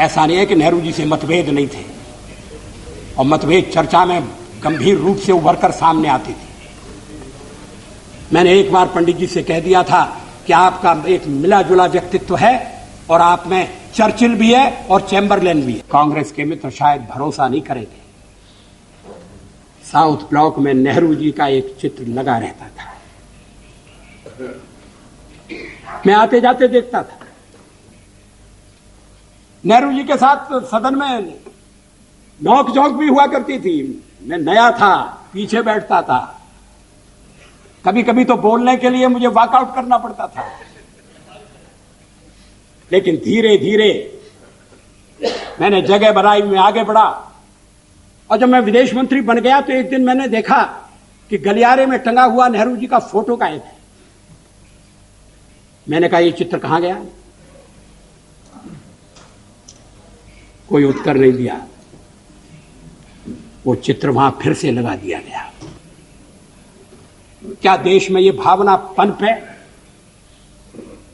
ऐसा नहीं है कि नेहरू जी से मतभेद नहीं थे, और मतभेद चर्चा में गंभीर रूप से उभर कर सामने आती थी। मैंने एक बार पंडित जी से कह दिया था कि आपका एक मिला जुला व्यक्तित्व है और आप में चर्चिल भी है और चैम्बरलेन भी है। कांग्रेस के मित्र शायद भरोसा नहीं करेंगे। साउथ ब्लॉक में नेहरू जी का एक चित्र लगा रहता था, मैं आते जाते देखता था। नेहरू जी के साथ सदन में नोक झोंक भी हुआ करती थी। मैं नया था, पीछे बैठता था, कभी कभी तो बोलने के लिए मुझे वॉकआउट करना पड़ता था। लेकिन धीरे धीरे मैंने जगह बनाई, मैं आगे बढ़ा, और जब मैं विदेश मंत्री बन गया तो एक दिन मैंने देखा कि गलियारे में टंगा हुआ नेहरू जी का फोटो गायब है। मैंने कहा, ये चित्र कहां गया? कोई उत्तर नहीं दिया। वो चित्र वहां फिर से लगा दिया गया। क्या देश में ये भावना पनप है?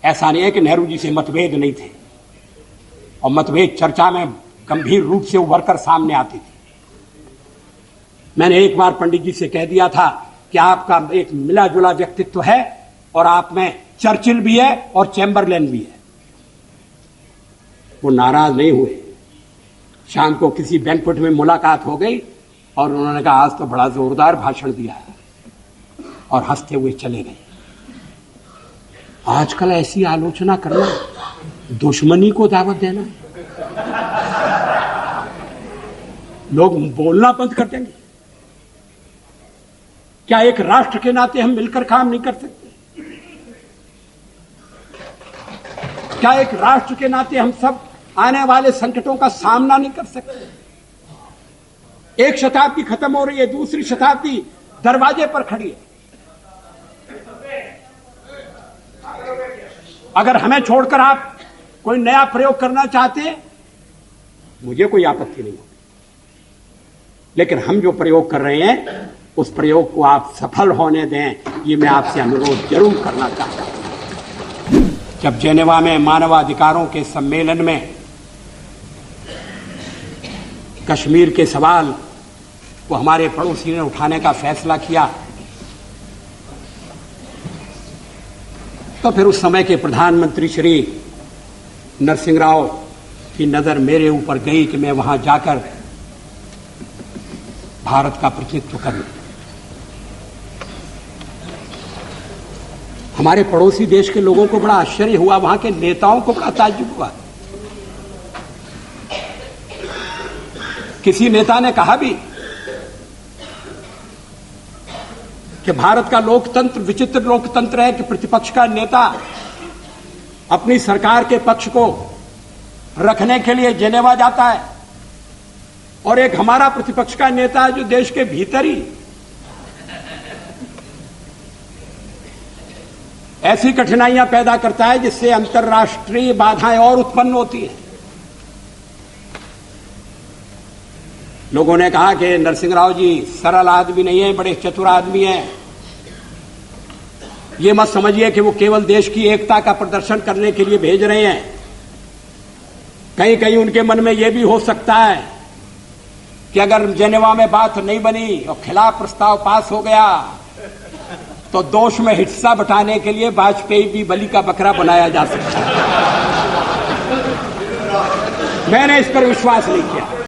ऐसा नहीं है कि नेहरू जी से मतभेद नहीं थे, और मतभेद चर्चा में गंभीर रूप से उभर कर सामने आती थी। मैंने एक बार पंडित जी से कह दिया था कि आपका एक मिला जुला व्यक्तित्व है और आप में चर्चिल भी है और चैम्बरलेन भी है। वो नाराज नहीं हुए। शाम को किसी बैंक्वेट में मुलाकात हो गई और उन्होंने कहा, आज तो बड़ा जोरदार भाषण दिया है, और हंसते हुए चले गए। आजकल ऐसी आलोचना करना दुश्मनी को दावत देना। लोग बोलना बंद कर देंगे। क्या एक राष्ट्र के नाते हम मिलकर काम नहीं कर सकते? क्या एक राष्ट्र के नाते हम सब आने वाले संकटों का सामना नहीं कर सकते? एक शताब्दी खत्म हो रही है, दूसरी शताब्दी दरवाजे पर खड़ी है। अगर हमें छोड़कर आप कोई नया प्रयोग करना चाहते हैं, मुझे कोई आपत्ति नहीं होगी, लेकिन हम जो प्रयोग कर रहे हैं उस प्रयोग को आप सफल होने दें, ये मैं आपसे अनुरोध जरूर करना चाहता हूं। जब जेनेवा में मानवाधिकारों के सम्मेलन में कश्मीर के सवाल को हमारे पड़ोसी ने उठाने का फैसला किया, तो फिर उस समय के प्रधानमंत्री श्री नरसिंह राव की नजर मेरे ऊपर गई कि मैं वहां जाकर भारत का प्रतिनिधित्व करूं। हमारे पड़ोसी देश के लोगों को बड़ा आश्चर्य हुआ, वहां के नेताओं को बड़ा ताज्जुब हुआ। किसी नेता ने कहा भी कि भारत का लोकतंत्र विचित्र लोकतंत्र है कि प्रतिपक्ष का नेता अपनी सरकार के पक्ष को रखने के लिए जेनेवा जाता है, और एक हमारा प्रतिपक्ष का नेता है जो देश के भीतर ही ऐसी कठिनाइयां पैदा करता है जिससे अंतर्राष्ट्रीय बाधाएं और उत्पन्न होती हैं। लोगों ने कहा कि नरसिंह राव जी सरल आदमी नहीं है, बड़े चतुर आदमी हैं। ये मत समझिए कि वो केवल देश की एकता का प्रदर्शन करने के लिए भेज रहे हैं। कहीं कहीं उनके मन में यह भी हो सकता है कि अगर जेनेवा में बात नहीं बनी और खिलाफ प्रस्ताव पास हो गया तो दोष में हिस्सा बटाने के लिए वाजपेयी भी बलि का बकरा बनाया जा सकता है। मैंने इस पर विश्वास नहीं किया।